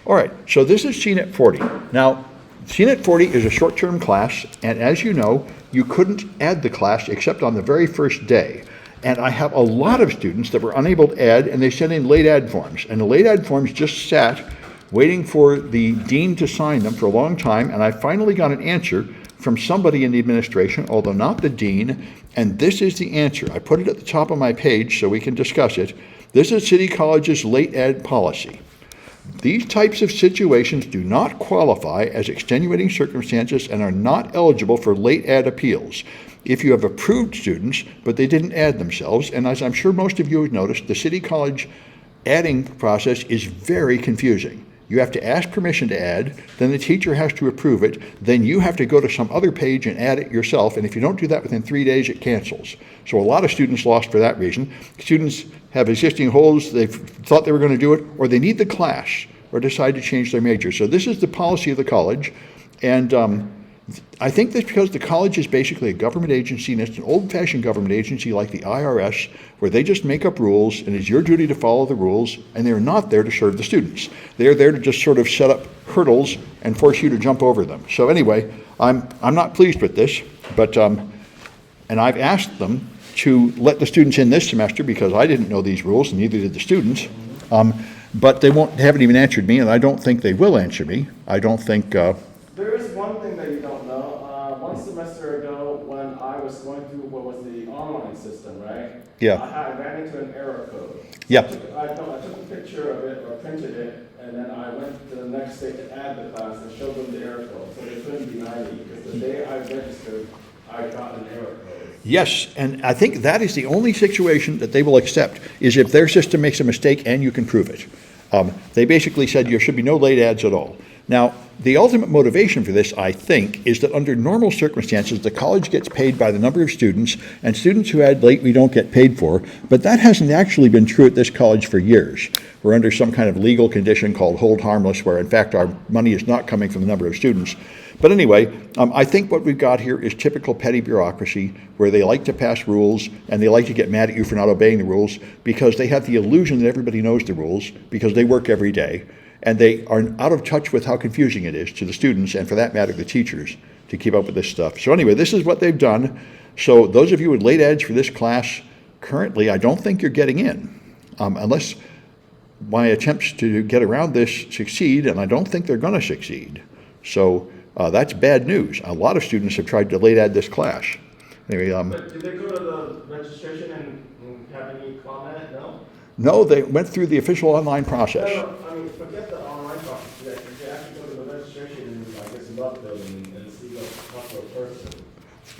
All right, so this is CNIT 40. Now, CNIT 40 is a short-term class, and as you know, you couldn't add the class except on the very first day. And I have a lot of students that were unable to add, and they sent in late add forms. And the late add forms just sat waiting for the dean to sign them for a long time, and I finally got an answer from somebody in the administration, although not the dean, and this is the answer. I put it at the top of my page so we can discuss it. This is City College's late add policy. These types of situations do not qualify as extenuating circumstances and are not eligible for late add appeals. If you have approved students, but they didn't add themselves, and as I'm sure most of you have noticed, the City College adding process is very confusing. You have to ask permission to add, then the teacher has to approve it, then you have to go to some other page and add it yourself, and if you don't do that within 3 days, it cancels. So a lot of students lost for that reason. Students have existing holds, they've thought they were going to do it, or they need the class, or decide to change their major. So this is the policy of the college, and I think that's because the college is basically a government agency, and it's an old-fashioned government agency like the IRS, where they just make up rules, and it's your duty to follow the rules, and they're not there to serve the students. They're there to just sort of set up hurdles and force you to jump over them. So anyway, I'm not pleased with this, but and I've asked them to let the students in this semester because I didn't know these rules, and neither did the students. But they haven't even answered me, and I don't think they will answer me. I don't think. There is one thing that you don't know. One semester ago, when I was going through what was the online system, right? Yeah. I ran into an error code. Yeah. I took a picture of it or printed it, and then I went to the next day to add the class and showed them the error code. So they couldn't deny me because the day I registered, I got an error code. Yes, and I think that is the only situation that they will accept, is if their system makes a mistake and you can prove it. They basically said there should be no late ads at all. Now, the ultimate motivation for this, I think, is that under normal circumstances, the college gets paid by the number of students, and students who add late we don't get paid for, but that hasn't actually been true at this college for years. We're under some kind of legal condition called hold harmless, where in fact our money is not coming from the number of students. But anyway, I think what we've got here is typical petty bureaucracy, where they like to pass rules and they like to get mad at you for not obeying the rules because they have the illusion that everybody knows the rules because they work every day. And they are out of touch with how confusing it is to the students and, for that matter, the teachers to keep up with this stuff. So anyway, this is what they've done. So those of you with late ads for this class, currently, I don't think you're getting in, unless my attempts to get around this succeed, and I don't think they're going to succeed. So that's bad news. A lot of students have tried to late add this class. Anyway, But did they go to the registration and have any comment? No? No, they went through the official online process. No, I mean, forget the online process. They actually go to the registration and, I guess, love building and see the talk to a person.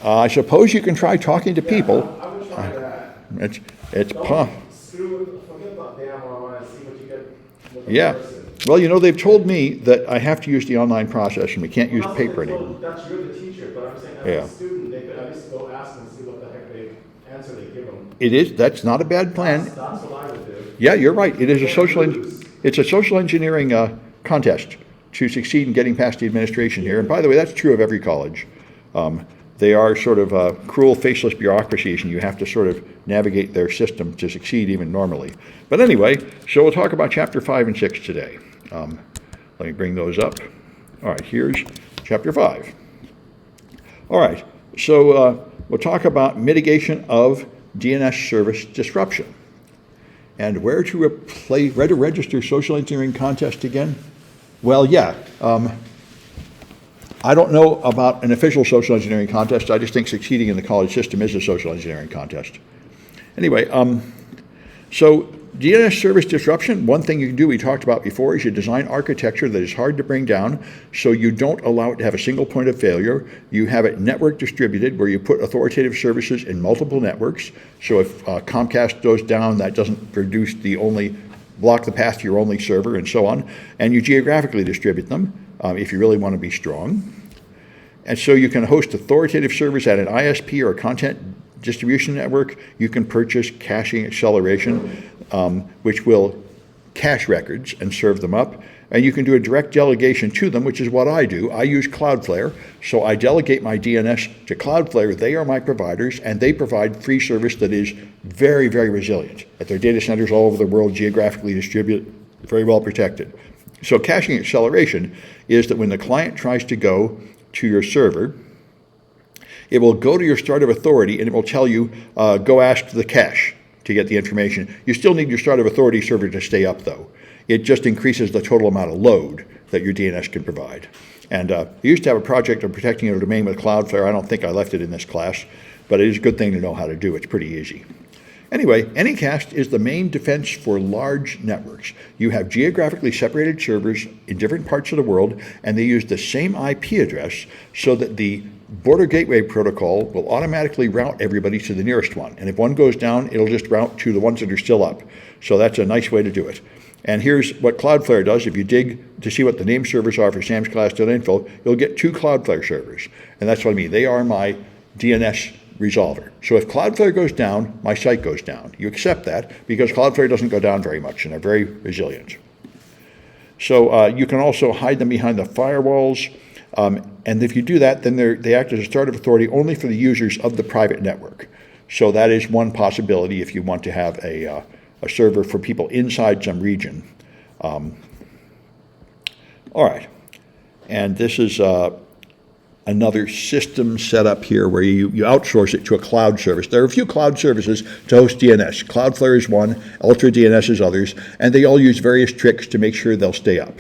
I suppose you can try talking to people. I would try that. It's Forget about the online and see what you get with the yeah. person. Well, you know, they've told me that I have to use the online process and we can't use paper anymore. That's you're the teacher, but I'm saying as a student, they could at least go ask and see what the heck they answer they give them. That's not a bad plan. That's what I would do. Yeah, you're right. It's a social engineering contest to succeed in getting past the administration here. And by the way, that's true of every college. They are sort of cruel, faceless bureaucracies, and you have to sort of navigate their system to succeed even normally. But anyway, so we'll talk about Chapter 5 and 6 today. Let me bring those up. All right, here's Chapter 5. All right, so we'll talk about mitigation of DNS service disruption. And where to register social engineering contest again? Well, yeah. I don't know about an official social engineering contest. I just think succeeding in the college system is a social engineering contest. Anyway, so DNS service disruption, one thing you can do, we talked about before, is you design architecture that is hard to bring down, so you don't allow it to have a single point of failure. You have it network distributed, where you put authoritative services in multiple networks. So if Comcast goes down, that doesn't block the path to your only server, and so on. And you geographically distribute them if you really want to be strong. And so you can host authoritative servers at an ISP or a content distribution network. You can purchase caching acceleration, which will cache records and serve them up. And you can do a direct delegation to them, which is what I do. I use Cloudflare, so I delegate my DNS to Cloudflare. They are my providers, and they provide free service that is very, very resilient. At their data centers all over the world, geographically distributed, very well protected. So caching acceleration is that when the client tries to go to your server, it will go to your start of authority and it will tell you, go ask the cache to get the information. You still need your start of authority server to stay up though. It just increases the total amount of load that your DNS can provide. And I used to have a project on protecting a domain with Cloudflare. I don't think I left it in this class, but it is a good thing to know how to do. It's pretty easy. Anyway, Anycast is the main defense for large networks. You have geographically separated servers in different parts of the world, and they use the same IP address so that the Border Gateway Protocol will automatically route everybody to the nearest one. And if one goes down, it'll just route to the ones that are still up. So that's a nice way to do it. And here's what Cloudflare does. If you dig to see what the name servers are for samsclass.info, you'll get 2 Cloudflare servers. And that's what I mean. They are my DNS resolver. So if Cloudflare goes down, my site goes down. You accept that because Cloudflare doesn't go down very much and they're very resilient. So you can also hide them behind the firewalls. And if you do that, then they act as a start of authority only for the users of the private network. So that is one possibility if you want to have a server for people inside some region. All right. And this is another system set up here where you outsource it to a cloud service. There are a few cloud services to host DNS. Cloudflare is one, Ultra DNS is others, and they all use various tricks to make sure they'll stay up.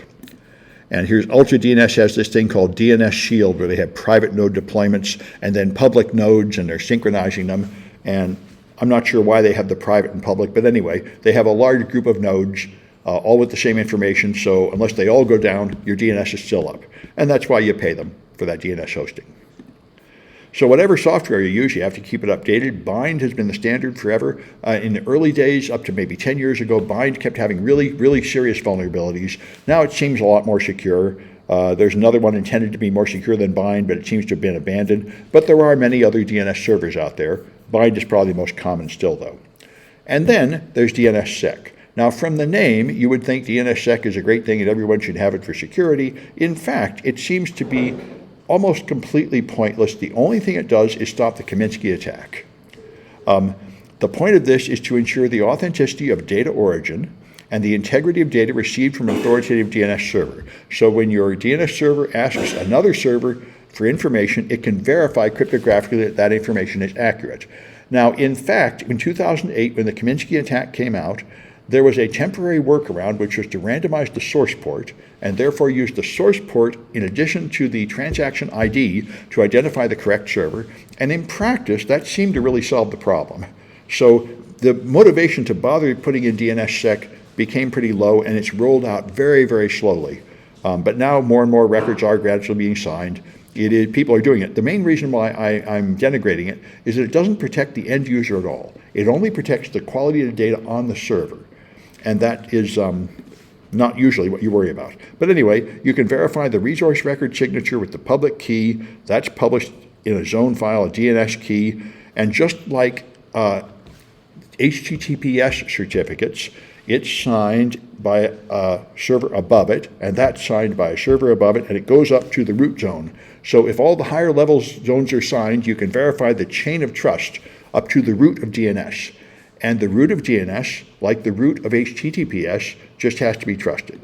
And here's Ultra DNS has this thing called DNS Shield where they have private node deployments and then public nodes and they're synchronizing them. And I'm not sure why they have the private and public, but anyway, they have a large group of nodes all with the same information. So unless they all go down, your DNS is still up. And that's why you pay them for that DNS hosting. So whatever software you use, you have to keep it updated. Bind has been the standard forever. In the early days, up to maybe 10 years ago, Bind kept having really, really serious vulnerabilities. Now it seems a lot more secure. There's another one intended to be more secure than Bind, but it seems to have been abandoned. But there are many other DNS servers out there. Bind is probably the most common still, though. And then there's DNSSEC. Now, from the name, you would think DNSSEC is a great thing and everyone should have it for security. In fact, it seems to be almost completely pointless. The only thing it does is stop the Kaminsky attack. The point of this is to ensure the authenticity of data origin and the integrity of data received from an authoritative DNS server. So when your DNS server asks another server for information, it can verify cryptographically that that information is accurate. Now, in fact, in 2008, when the Kaminsky attack came out, there was a temporary workaround which was to randomize the source port and therefore use the source port in addition to the transaction ID to identify the correct server. And in practice, that seemed to really solve the problem. So the motivation to bother putting in DNSSEC became pretty low and it's rolled out very, very slowly. But now more and more records are gradually being signed. People are doing it. The main reason why I'm denigrating it is that it doesn't protect the end user at all. It only protects the quality of the data on the server. And that is not usually what you worry about. But anyway, you can verify the resource record signature with the public key. That's published in a zone file, a DNS key. And just like HTTPS certificates, it's signed by a server above it, and that's signed by a server above it, and it goes up to the root zone. So if all the higher level zones are signed, you can verify the chain of trust up to the root of DNS. And the root of DNS, like the root of HTTPS, just has to be trusted.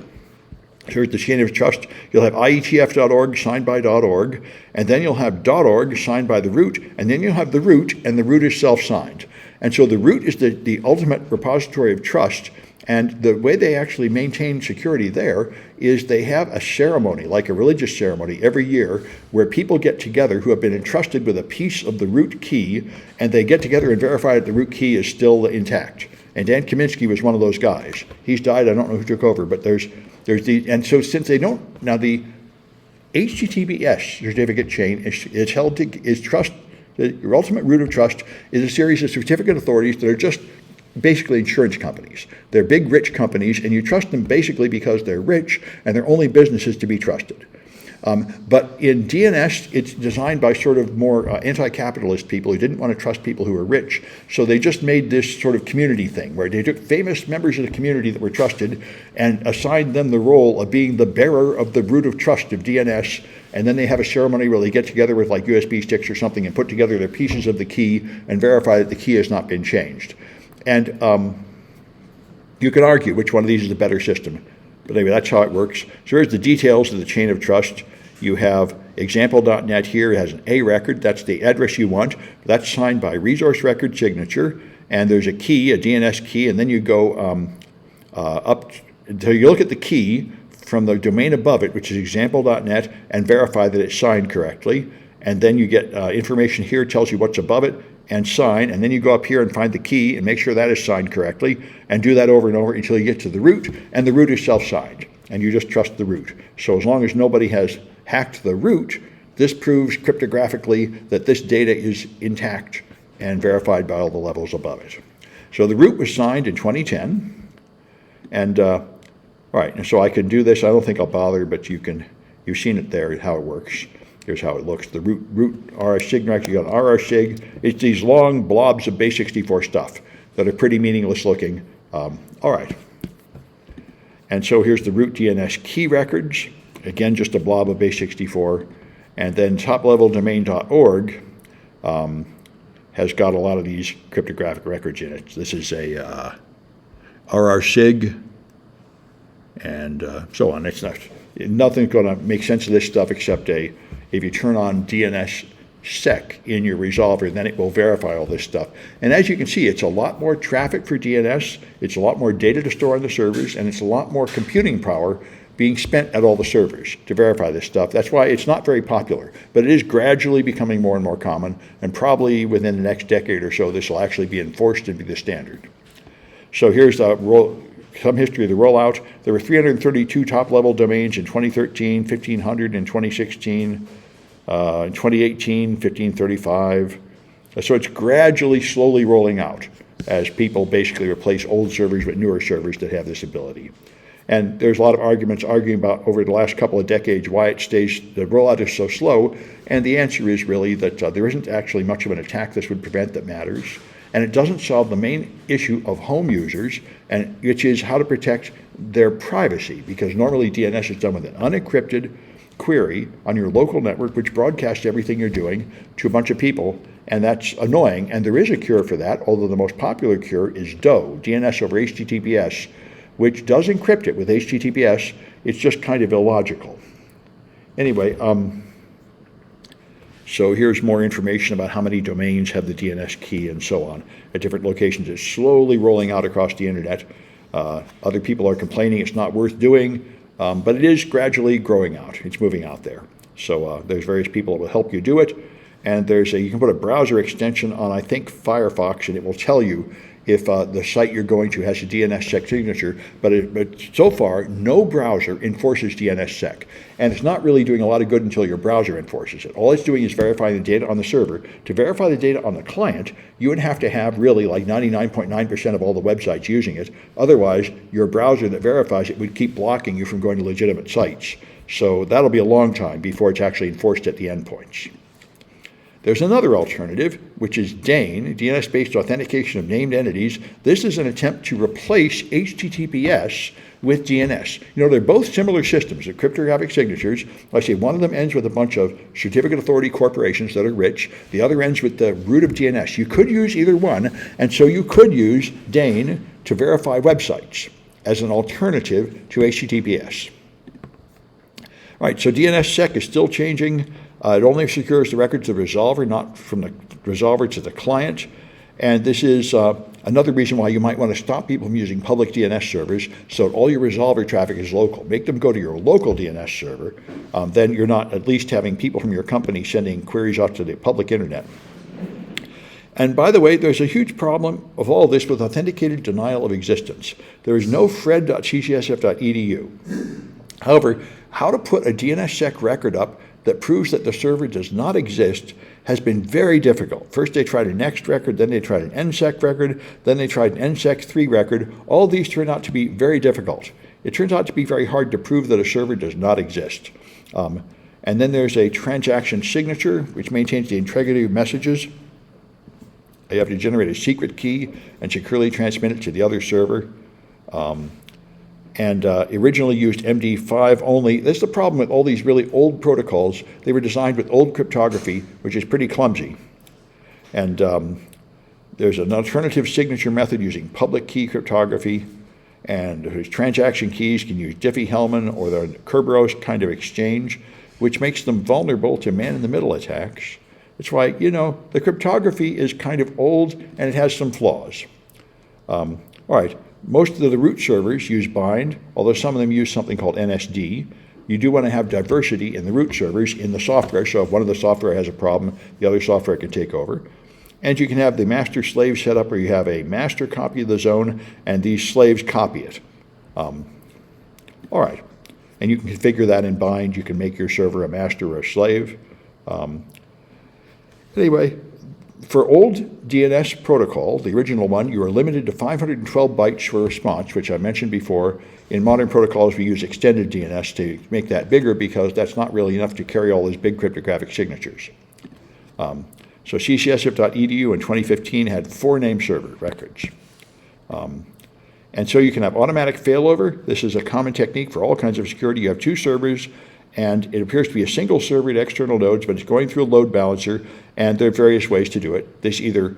Here's the chain of trust. You'll have IETF.org signed by .org, and then you'll have .org signed by the root, and then you'll have the root, and the root is self-signed. And so the root is the ultimate repository of trust, and the way they actually maintain security there is they have a ceremony, like a religious ceremony, every year where people get together who have been entrusted with a piece of the root key, and they get together and verify that the root key is still intact. And Dan Kaminsky was one of those guys. He's died, I don't know who took over, but and so since they don't, now the HTTPS certificate chain is held to, is trust, your ultimate root of trust is a series of certificate authorities that are just basically insurance companies. They're big, rich companies, and you trust them basically because they're rich and their only business is to be trusted. But in DNS, it's designed by sort of more anti-capitalist people who didn't want to trust people who were rich. So they just made this sort of community thing where they took famous members of the community that were trusted and assigned them the role of being the bearer of the root of trust of DNS. And then they have a ceremony where they get together with like USB sticks or something and put together their pieces of the key and verify that the key has not been changed. And you can argue which one of these is the better system. But anyway, that's how it works. So here's the details of the chain of trust. You have example.net here. It has an A record. That's the address you want. That's signed by resource record signature. And there's a key, a DNS key, and then you go up until you look at the key from the domain above it, which is example.net, and verify that it's signed correctly. And then you get information here, tells you what's above it, and sign. And then you go up here and find the key and make sure that is signed correctly, and do that over and over until you get to the root, and the root is self-signed. And you just trust the root. So as long as nobody has hacked the root, this proves cryptographically that this data is intact and verified by all the levels above it. So the root was signed in 2010, and all right, and so I can do this. I don't think I'll bother, but you've seen it there, how it works. Here's how it looks. The root RSig, you got RSig. It's these long blobs of base64 stuff that are pretty meaningless looking. All right. And so here's the root DNS key records. Again, just a blob of base64. And then top-level-domain.org has got a lot of these cryptographic records in it. This is a RRSig and so on. It's nothing's going to make sense of this stuff except if you turn on DNS Sec in your resolver, then it will verify all this stuff. And as you can see, it's a lot more traffic for DNS, it's a lot more data to store on the servers, and it's a lot more computing power being spent at all the servers to verify this stuff. That's why it's not very popular, but it is gradually becoming more and more common, and probably within the next decade or so, this will actually be enforced and be the standard. So here's some history of the rollout. There were 332 top-level domains in 2013, 1,500 in 2016, in 2018, 1,535. So it's gradually, slowly rolling out as people basically replace old servers with newer servers that have this ability. And there's a lot of arguments arguing about over the last couple of decades why the rollout is so slow. And the answer is really that there isn't actually much of an attack this would prevent that matters. And it doesn't solve the main issue of home users, which is how to protect their privacy, because normally DNS is done with an unencrypted query on your local network, which broadcasts everything you're doing to a bunch of people, and that's annoying. And there is a cure for that, although the most popular cure is DOE, DNS over HTTPS, which does encrypt it with HTTPS. It's just kind of illogical. Anyway, so here's more information about how many domains have the DNS key and so on at different locations. It's slowly rolling out across the internet. Other people are complaining it's not worth doing, but it is gradually growing out. It's moving out there. So there's various people that will help you do it. And you can put a browser extension on, I think, Firefox, and it will tell you if the site you're going to has a DNSSEC signature, but so far, no browser enforces DNSSEC. And it's not really doing a lot of good until your browser enforces it. All it's doing is verifying the data on the server. To verify the data on the client, you would have to have really like 99.9% of all the websites using it. Otherwise, your browser that verifies it would keep blocking you from going to legitimate sites. So that'll be a long time before it's actually enforced at the endpoints. There's another alternative, which is DANE, DNS-based authentication of named entities. This is an attempt to replace HTTPS with DNS. You know, they're both similar systems of cryptographic signatures. Like I say, one of them ends with a bunch of certificate authority corporations that are rich. The other ends with the root of DNS. You could use either one, and so you could use DANE to verify websites as an alternative to HTTPS. All right, so DNSSEC is still changing. It only secures the records of the resolver, not from the resolver to the client. And this is another reason why you might want to stop people from using public DNS servers so that all your resolver traffic is local. Make them go to your local DNS server. Then you're not at least having people from your company sending queries out to the public internet. And by the way, there's a huge problem of all this with authenticated denial of existence. There is no fred.ccsf.edu. However, how to put a DNSSEC record up that proves that the server does not exist has been very difficult. First they tried a NEXT record, then they tried an NSEC record, then they tried an NSEC3 record. All these turned out to be very difficult. It turns out to be very hard to prove that a server does not exist. And then there's a transaction signature, which maintains the integrity of messages. You have to generate a secret key and securely transmit it to the other server. And originally used MD5 only. That's the problem with all these really old protocols. They were designed with old cryptography, which is pretty clumsy. And there's an alternative signature method using public key cryptography. And his transaction keys can use Diffie-Hellman or the Kerberos kind of exchange, which makes them vulnerable to man-in-the-middle attacks. That's why, the cryptography is kind of old and it has some flaws. All right, most of the root servers use bind, although some of them use something called NSD. You do want to have diversity in the root servers in the software, so if one of the software has a problem, the other software can take over. And you can have the master-slave setup where you have a master copy of the zone and these slaves copy it. All right, and you can configure that in bind. You can make your server a master or a slave. Anyway, for old DNS protocol, the original one, you are limited to 512 bytes for response, which I mentioned before. In modern protocols, we use extended DNS to make that bigger because that's not really enough to carry all those big cryptographic signatures. So ccsif.edu in 2015 had 4 name server records. And so you can have automatic failover. This is a common technique for all kinds of security. You have 2 servers, and it appears to be a single server to external nodes, but it's going through a load balancer, and there are various ways to do it. This either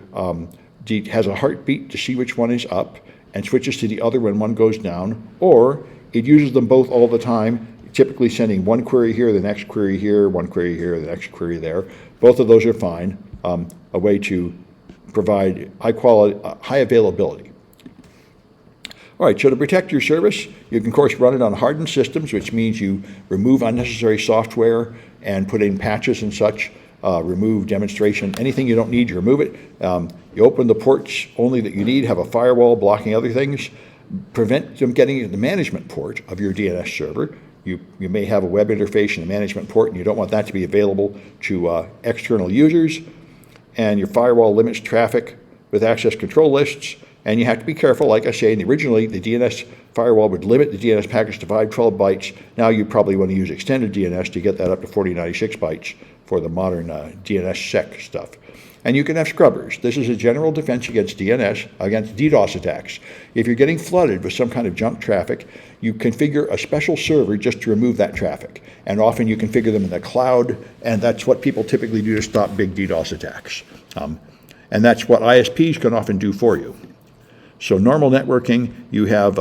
has a heartbeat to see which one is up and switches to the other when one goes down, or it uses them both all the time, typically sending one query here, the next query here, one query here, the next query there. Both of those are fine, a way to provide high quality, high availability. All right, so to protect your service, you can, of course, run it on hardened systems, which means you remove unnecessary software and put in patches and such, remove demonstration. Anything you don't need, you remove it. You open the ports only that you need, have a firewall blocking other things. Prevent them getting into the management port of your DNS server. You may have a web interface and a management port, and you don't want that to be available to external users. And your firewall limits traffic with access control lists. And you have to be careful, like I say, originally the DNS firewall would limit the DNS packets to 512 bytes. Now you probably want to use extended DNS to get that up to 4096 bytes for the modern DNS sec stuff. And you can have scrubbers. This is a general defense against DNS, against DDoS attacks. If you're getting flooded with some kind of junk traffic, you configure a special server just to remove that traffic. And often you configure them in the cloud, and that's what people typically do to stop big DDoS attacks. And that's what ISPs can often do for you. So normal networking, you have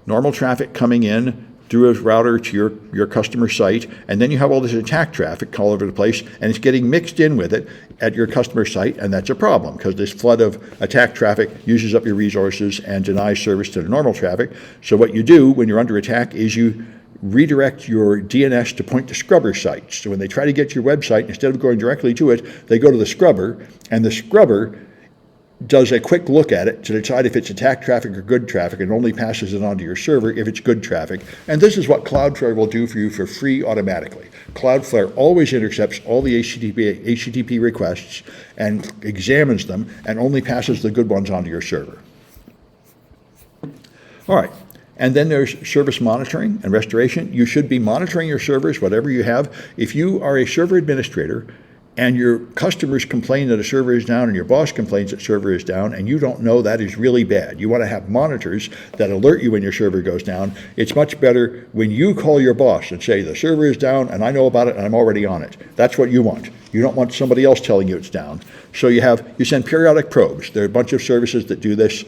normal traffic coming in through a router to your customer site, and then you have all this attack traffic all over the place, and it's getting mixed in with it at your customer site, and that's a problem because this flood of attack traffic uses up your resources and denies service to the normal traffic. So what you do when you're under attack is you redirect your DNS to point to scrubber sites. So when they try to get to your website, instead of going directly to it, they go to the scrubber, and the scrubber does a quick look at it to decide if it's attack traffic or good traffic, and only passes it onto your server if it's good traffic. And this is what Cloudflare will do for you for free automatically. Cloudflare always intercepts all the HTTP requests and examines them and only passes the good ones onto your server. All right. And then there's service monitoring and restoration. You should be monitoring your servers, whatever you have. If you are a server administrator, and your customers complain that a server is down and your boss complains that server is down and you don't know, that is really bad. You want to have monitors that alert you when your server goes down. It's much better when you call your boss and say, the server is down and I know about it and I'm already on it. That's what you want. You don't want somebody else telling you it's down. So you send periodic probes. There are a bunch of services that do this.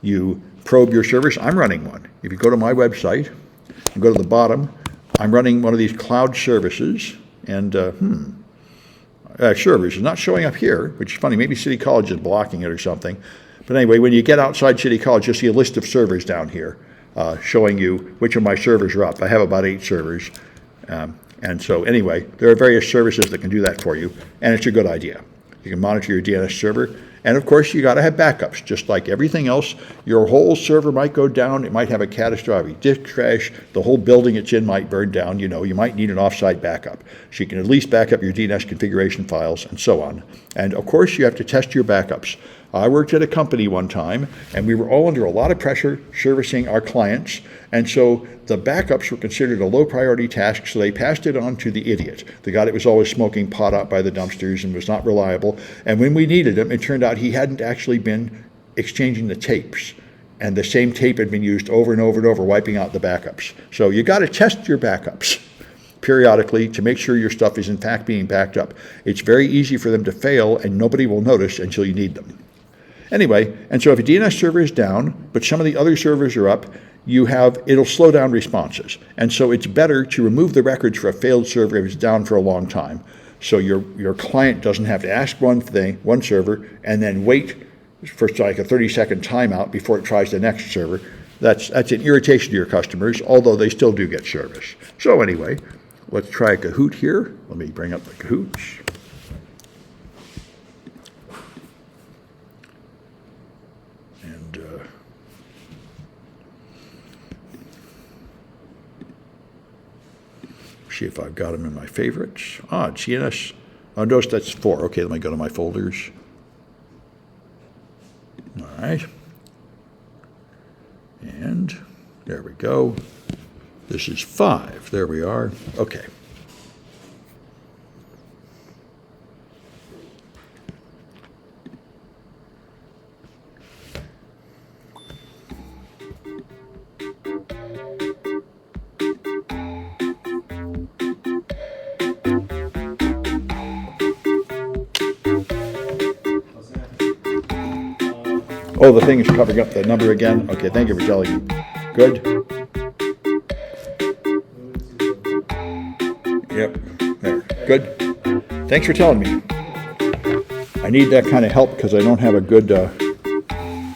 You probe your servers. I'm running one. If you go to my website and go to the bottom, I'm running one of these cloud services, and servers is not showing up here, which is funny. Maybe City College is blocking it or something. But anyway, when you get outside City College, you'll see a list of servers down here showing you which of my servers are up. I have about 8 servers. And so anyway, there are various services that can do that for you, and it's a good idea. You can monitor your DNS server. And of course, you got to have backups. Just like everything else, your whole server might go down. It might have a catastrophic disk crash. The whole building it's in might burn down. You might need an offsite backup. So you can at least back up your DNS configuration files and so on. And of course, you have to test your backups. I worked at a company one time, and we were all under a lot of pressure servicing our clients. And so the backups were considered a low priority task, so they passed it on to the idiot, the guy that was always smoking pot out by the dumpsters and was not reliable. And when we needed him, it turned out he hadn't actually been exchanging the tapes. And the same tape had been used over and over and over, wiping out the backups. So you got to test your backups periodically to make sure your stuff is in fact being backed up. It's very easy for them to fail, and nobody will notice until you need them. Anyway, and so if a DNS server is down, but some of the other servers are up, it'll slow down responses. And so it's better to remove the records for a failed server if it's down for a long time. So your client doesn't have to ask one server, and then wait for like a 30-second timeout before it tries the next server. That's an irritation to your customers, although they still do get service. So anyway, let's try a Kahoot here. Let me bring up the Kahoots. And see if I've got them in my favorites. CNS. Oh, no, that's 4. Okay, let me go to my folders. All right. And there we go. This is 5. There we are. Okay. Oh, the thing is covering up the number again? Okay, thank you for telling me. Good? Yep, there, good. Thanks for telling me. I need that kind of help because I don't have a good,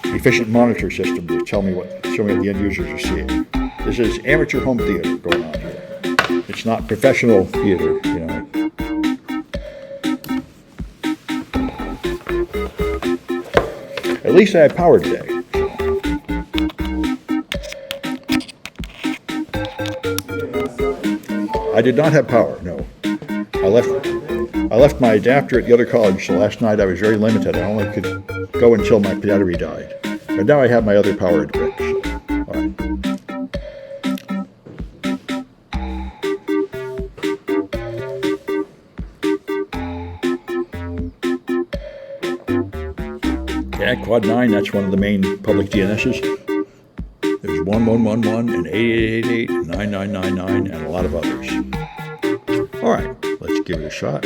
efficient monitor system to show me what the end users are seeing. This is amateur home theater going on here. It's not professional theater, you know. At least I have power today. I did not have power, no. I left my adapter at the other college, so last night I was very limited. I only could go until my battery died. But now I have my other powered brick. So, all right. Yeah, Quad 9, that's one of the main public DNSs. There's 1111 and 8888 and 9999 and a lot of others. All right, let's give it a shot.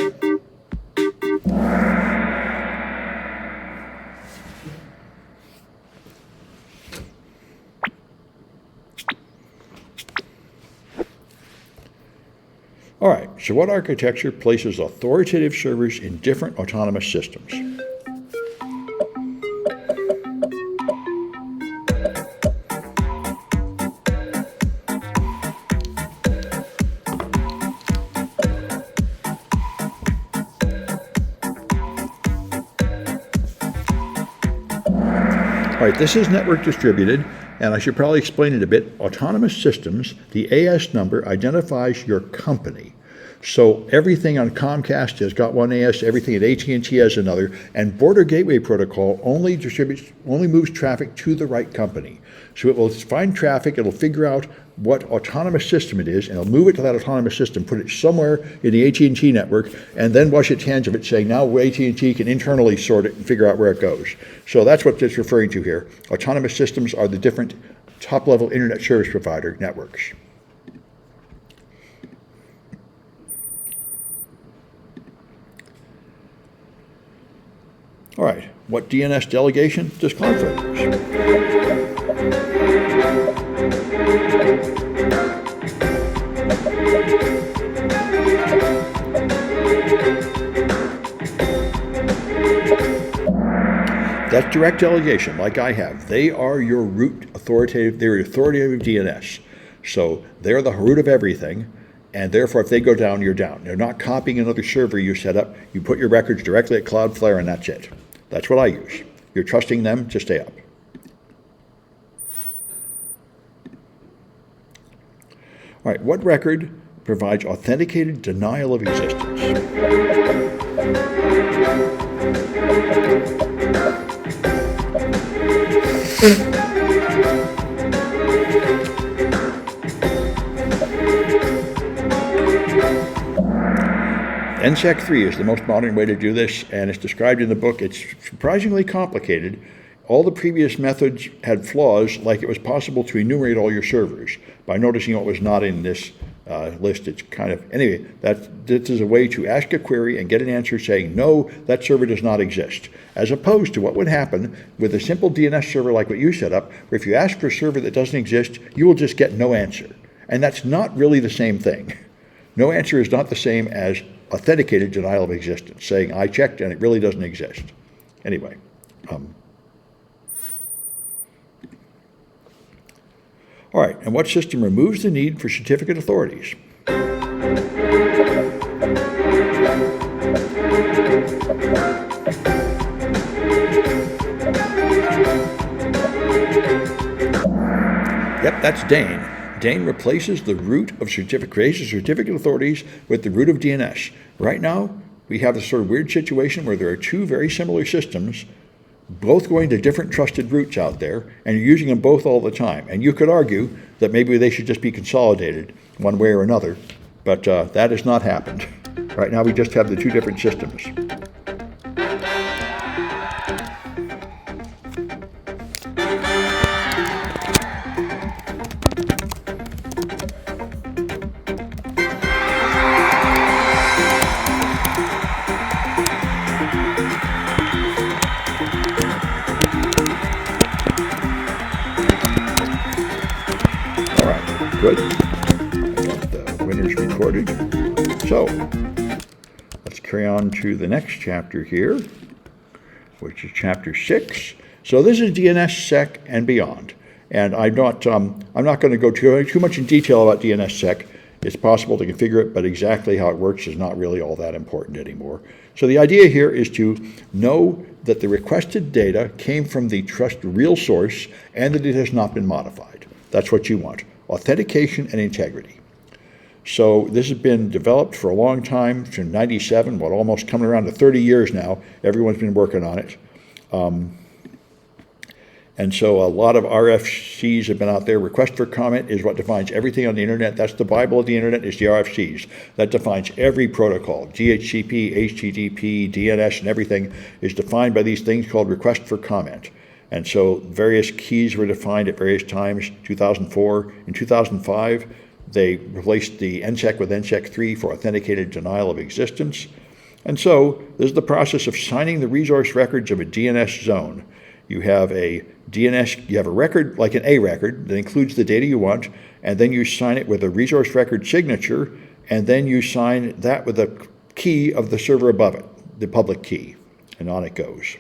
All right, so what architecture places authoritative servers in different autonomous systems? All right, this is network distributed, and I should probably explain it a bit. Autonomous systems, the AS number identifies your company. So everything on Comcast has got one AS, everything at AT&T has another, and Border Gateway Protocol only moves traffic to the right company. So it will find traffic, it'll figure out what autonomous system it is, and it'll move it to that autonomous system, put it somewhere in the AT&T network, and then wash its hands of it, saying now AT&T can internally sort it and figure out where it goes. So that's what it's referring to here. Autonomous systems are the different top-level internet service provider networks. All right, what DNS delegation does conflict use? That's direct delegation, like I have. They are your root authoritative, they're authoritative DNS. So they're the root of everything, and therefore if they go down, you're down. They're not copying another server you set up. You put your records directly at Cloudflare and that's it. That's what I use. You're trusting them to stay up. All right, what record provides authenticated denial of existence? NSEC3 is the most modern way to do this, and it's described in the book. It's surprisingly complicated. All the previous methods had flaws, like it was possible to enumerate all your servers by noticing what was not in this list. It's kind of, anyway, this is a way to ask a query and get an answer saying, no, that server does not exist. As opposed to what would happen with a simple DNS server like what you set up, where if you ask for a server that doesn't exist, you will just get no answer. And that's not really the same thing. No answer is not the same as authenticated denial of existence, saying I checked and it really doesn't exist. Anyway. All right, and what system removes the need for certificate authorities? Yep, that's DANE. DANE replaces the root of certificate authorities with the root of DNS. Right now, we have this sort of weird situation where there are two very similar systems both going to different trusted roots out there, and you're using them both all the time. And you could argue that maybe they should just be consolidated one way or another, but that has not happened. Right now we just have the two different systems. Good. I got the winners recorded. So, let's carry on to the next chapter here, which is chapter 6. So this is DNSSEC and beyond. And I'm not going to go too much in detail about DNSSEC. It's possible to configure it, but exactly how it works is not really all that important anymore. So the idea here is to know that the requested data came from the trusted real source and that it has not been modified. That's what you want. Authentication and integrity. So this has been developed for a long time, since '97, almost coming around to 30 years now. Everyone's been working on it. And so a lot of RFCs have been out there. Request for comment is what defines everything on the internet. That's the Bible of the internet, is the RFCs. That defines every protocol. DHCP, HTTP, DNS, and everything is defined by these things called request for comment. And so various keys were defined at various times. 2004. In 2005, they replaced the NSEC with NSEC 3 for authenticated denial of existence. And so this is the process of signing the resource records of a DNS zone. You have a DNS, you have a record, like an A record, that includes the data you want, and then you sign it with a resource record signature, and then you sign that with a key of the server above it, the public key, and on it goes.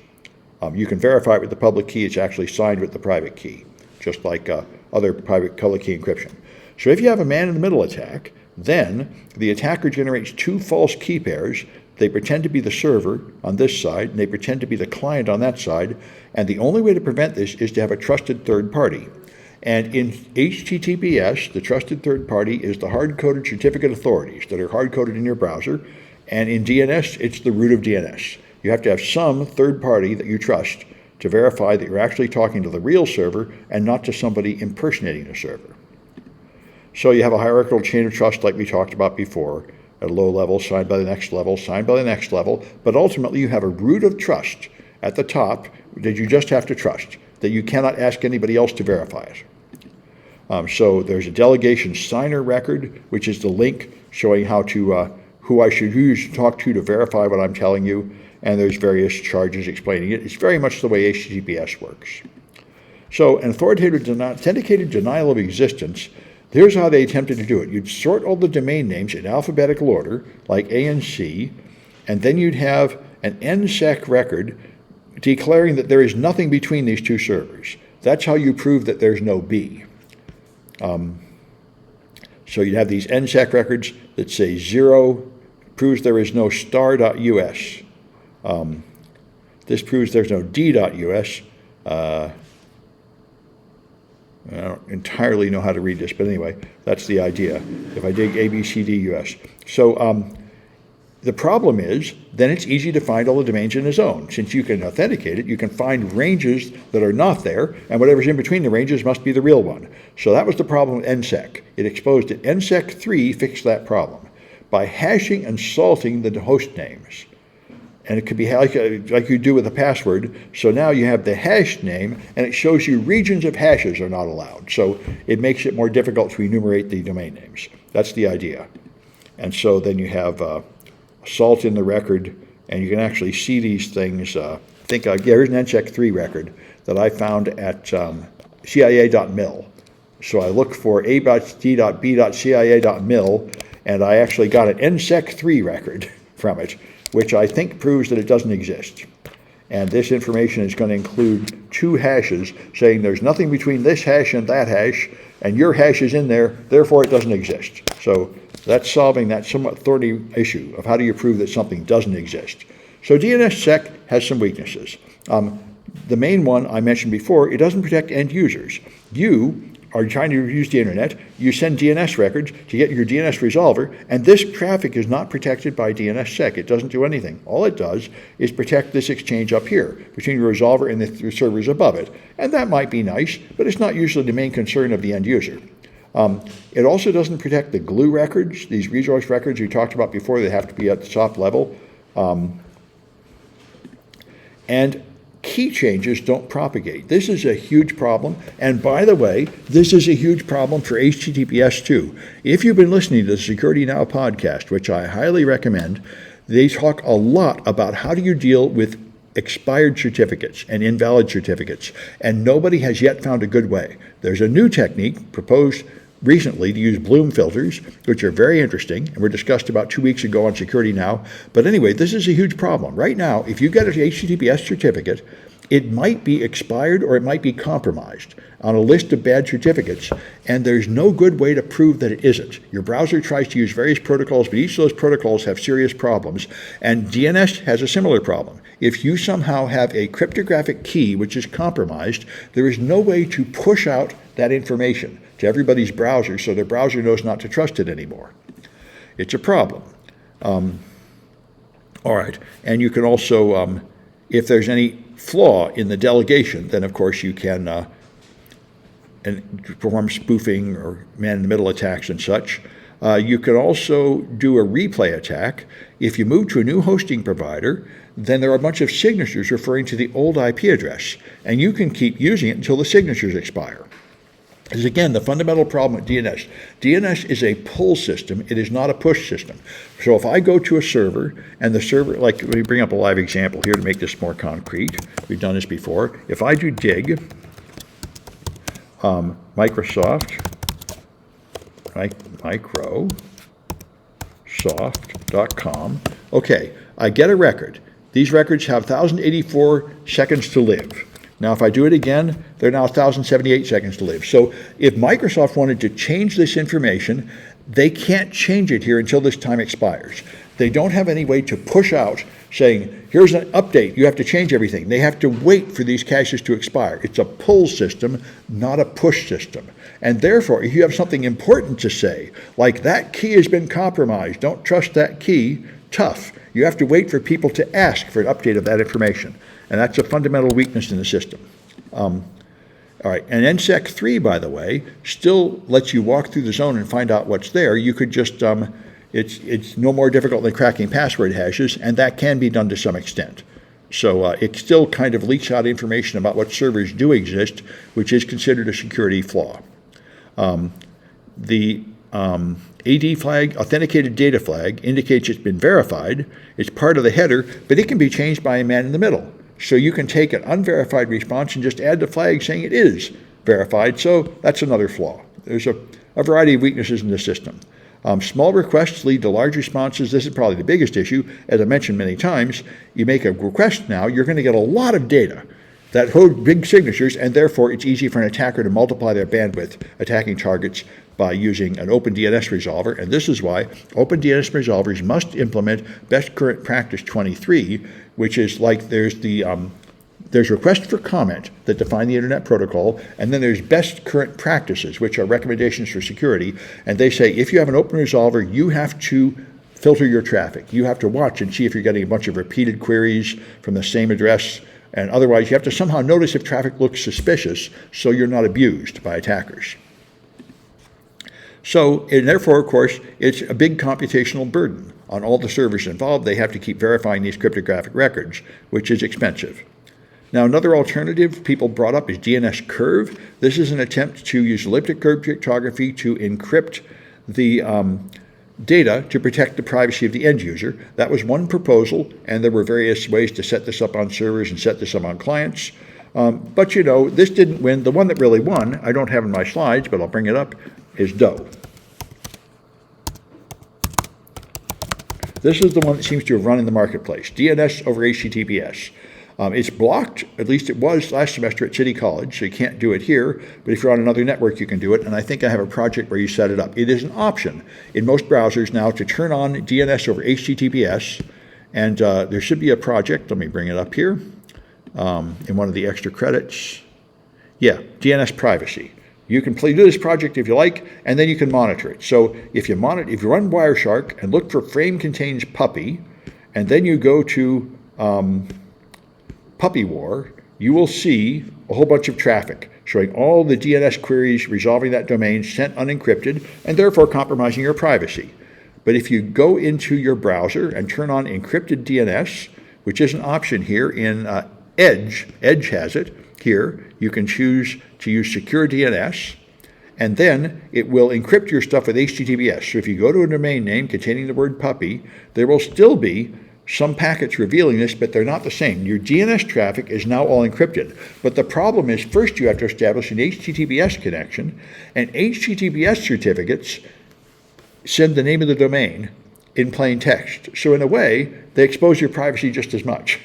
You can verify it with the public key. It's actually signed with the private key, just like other private public key encryption. So if you have a man-in-the-middle attack, then the attacker generates two false key pairs. They pretend to be the server on this side, and they pretend to be the client on that side. And the only way to prevent this is to have a trusted third party. And in HTTPS, the trusted third party is the hard-coded certificate authorities that are hard-coded in your browser. And in DNS, it's the root of DNS. You have to have some third party that you trust to verify that you're actually talking to the real server and not to somebody impersonating the server. So you have a hierarchical chain of trust like we talked about before, at a low level, signed by the next level, signed by the next level, but ultimately you have a root of trust at the top that you just have to trust, that you cannot ask anybody else to verify it. So there's a delegation signer record, which is the link showing how to who I should use to talk to verify what I'm telling you. And there's various charges explaining it. It's very much the way HTTPS works. So an authenticated denial of existence, here's how they attempted to do it. You'd sort all the domain names in alphabetical order, like A and C, and then you'd have an NSEC record declaring that there is nothing between these two servers. That's how you prove that there's no B. So you'd have these NSEC records that say 0 proves there is no star.us. This proves there's no d.us. I don't entirely know how to read this, but anyway, that's the idea. If I dig A, B, C, D, US. So the problem is, then it's easy to find all the domains in a zone. Since you can authenticate it, you can find ranges that are not there, and whatever's in between the ranges must be the real one. So that was the problem with NSEC. It exposed it. NSEC 3 fixed that problem by hashing and salting the host names. And it could be like you do with a password. So now you have the hash name, and it shows you regions of hashes are not allowed. So it makes it more difficult to enumerate the domain names. That's the idea. And so then you have salt in the record, and you can actually see these things. Here's an NSEC 3 record that I found at CIA.mil. So I looked for a.d.b.cia.mil, and I actually got an NSEC 3 record from it, which I think proves that it doesn't exist. And this information is going to include 2 hashes saying there's nothing between this hash and that hash, and your hash is in there, therefore it doesn't exist. So that's solving that somewhat thorny issue of how do you prove that something doesn't exist. So DNSSEC has some weaknesses. The main one I mentioned before, it doesn't protect end users. You are trying to use the internet, you send DNS records to get your DNS resolver, and this traffic is not protected by DNSSEC. It doesn't do anything. All it does is protect this exchange up here between your resolver and the servers above it. And that might be nice, but it's not usually the main concern of the end user. It also doesn't protect the glue records, these resource records we talked about before. They have to be at the top level. And key changes don't propagate. This is a huge problem. And by the way, this is a huge problem for HTTPS too. If you've been listening to the Security Now podcast, which I highly recommend, they talk a lot about how do you deal with expired certificates and invalid certificates. And nobody has yet found a good way. There's a new technique proposed recently to use Bloom filters, which are very interesting and were discussed about 2 weeks ago on Security Now. But anyway, this is a huge problem. Right now, if you get an HTTPS certificate, it might be expired or it might be compromised on a list of bad certificates, and there's no good way to prove that it isn't. Your browser tries to use various protocols, but each of those protocols have serious problems, and DNS has a similar problem. If you somehow have a cryptographic key which is compromised, there is no way to push out that information to everybody's browser so their browser knows not to trust it anymore. It's a problem. All right, and you can also, if there's any flaw in the delegation, then of course you can and perform spoofing or man-in-the-middle attacks and such. You can also do a replay attack. If you move to a new hosting provider, then there are a bunch of signatures referring to the old IP address, and you can keep using it until the signatures expire. This is, again, the fundamental problem with DNS. DNS is a pull system. It is not a push system. So if I go to a server, and the server, like, let me bring up a live example here to make this more concrete. We've done this before. If I do dig, Microsoft.com, okay, I get a record. These records have 1,084 seconds to live. Now, if I do it again, they're now 1,078 seconds to live. So if Microsoft wanted to change this information, they can't change it here until this time expires. They don't have any way to push out saying, here's an update, you have to change everything. They have to wait for these caches to expire. It's a pull system, not a push system. And therefore, if you have something important to say, like that key has been compromised, don't trust that key, tough. You have to wait for people to ask for an update of that information. And that's a fundamental weakness in the system. All right, and NSEC 3, by the way, still lets you walk through the zone and find out what's there. You could just, it's no more difficult than cracking password hashes, and that can be done to some extent. So it still kind of leaks out information about what servers do exist, which is considered a security flaw. The AD flag, authenticated data flag, indicates it's been verified. It's part of the header, but it can be changed by a man in the middle. So you can take an unverified response and just add the flag saying it is verified. So that's another flaw. There's a variety of weaknesses in the system. Small requests lead to large responses. This is probably the biggest issue. As I mentioned many times, you make a request now, you're going to get a lot of data that hold big signatures, and therefore it's easy for an attacker to multiply their bandwidth attacking targets by using an open DNS resolver. And this is why open DNS resolvers must implement best current practice 23, which is like there's request for comment that define the internet protocol, and then there's best current practices, which are recommendations for security. And they say if you have an open resolver, you have to filter your traffic. You have to watch and see if you're getting a bunch of repeated queries from the same address, and otherwise you have to somehow notice if traffic looks suspicious so you're not abused by attackers. And therefore, of course, it's a big computational burden on all the servers involved. They have to keep verifying these cryptographic records, which is expensive. Now, another alternative people brought up is DNS curve. This is an attempt to use elliptic curve cryptography to encrypt the data to protect the privacy of the end user. That was one proposal, and there were various ways to set this up on servers and set this up on clients. But this didn't win. The one that really won, I don't have in my slides, but I'll bring it up, is DOE. This is the one that seems to have run in the marketplace, DNS over HTTPS. It's blocked, at least it was last semester at City College, so you can't do it here, but if you're on another network, you can do it, and I think I have a project where you set it up. It is an option in most browsers now to turn on DNS over HTTPS, and there should be a project, let me bring it up here, in one of the extra credits. Yeah, DNS privacy. You can do this project if you like, and then you can monitor it. So if you run Wireshark and look for frame contains puppy, and then you go to Puppy War, you will see a whole bunch of traffic showing all the DNS queries resolving that domain sent unencrypted and therefore compromising your privacy. But if you go into your browser and turn on encrypted DNS, which is an option here in Edge has it here, you can choose to use secure DNS, and then it will encrypt your stuff with HTTPS. So if you go to a domain name containing the word puppy, there will still be some packets revealing this, but they're not the same. Your DNS traffic is now all encrypted. But the problem is, first you have to establish an HTTPS connection, and HTTPS certificates send the name of the domain in plain text. So in a way, they expose your privacy just as much.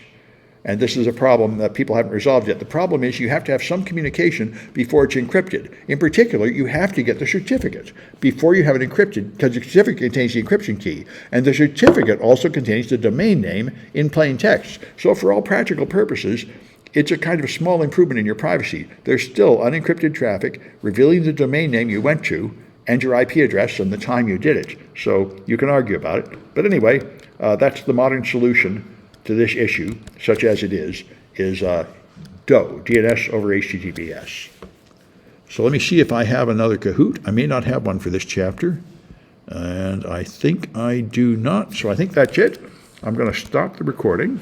And this is a problem that people haven't resolved yet. The problem is you have to have some communication before it's encrypted. In particular, you have to get the certificate before you have it encrypted, because the certificate contains the encryption key. And the certificate also contains the domain name in plain text. So for all practical purposes, it's a kind of small improvement in your privacy. There's still unencrypted traffic revealing the domain name you went to and your IP address and the time you did it. So you can argue about it. But anyway, that's the modern solution to this issue, such as it is DOE, DNS over HTTPS. So let me see if I have another Kahoot. I may not have one for this chapter, and I think I do not. So I think that's it. I'm going to stop the recording.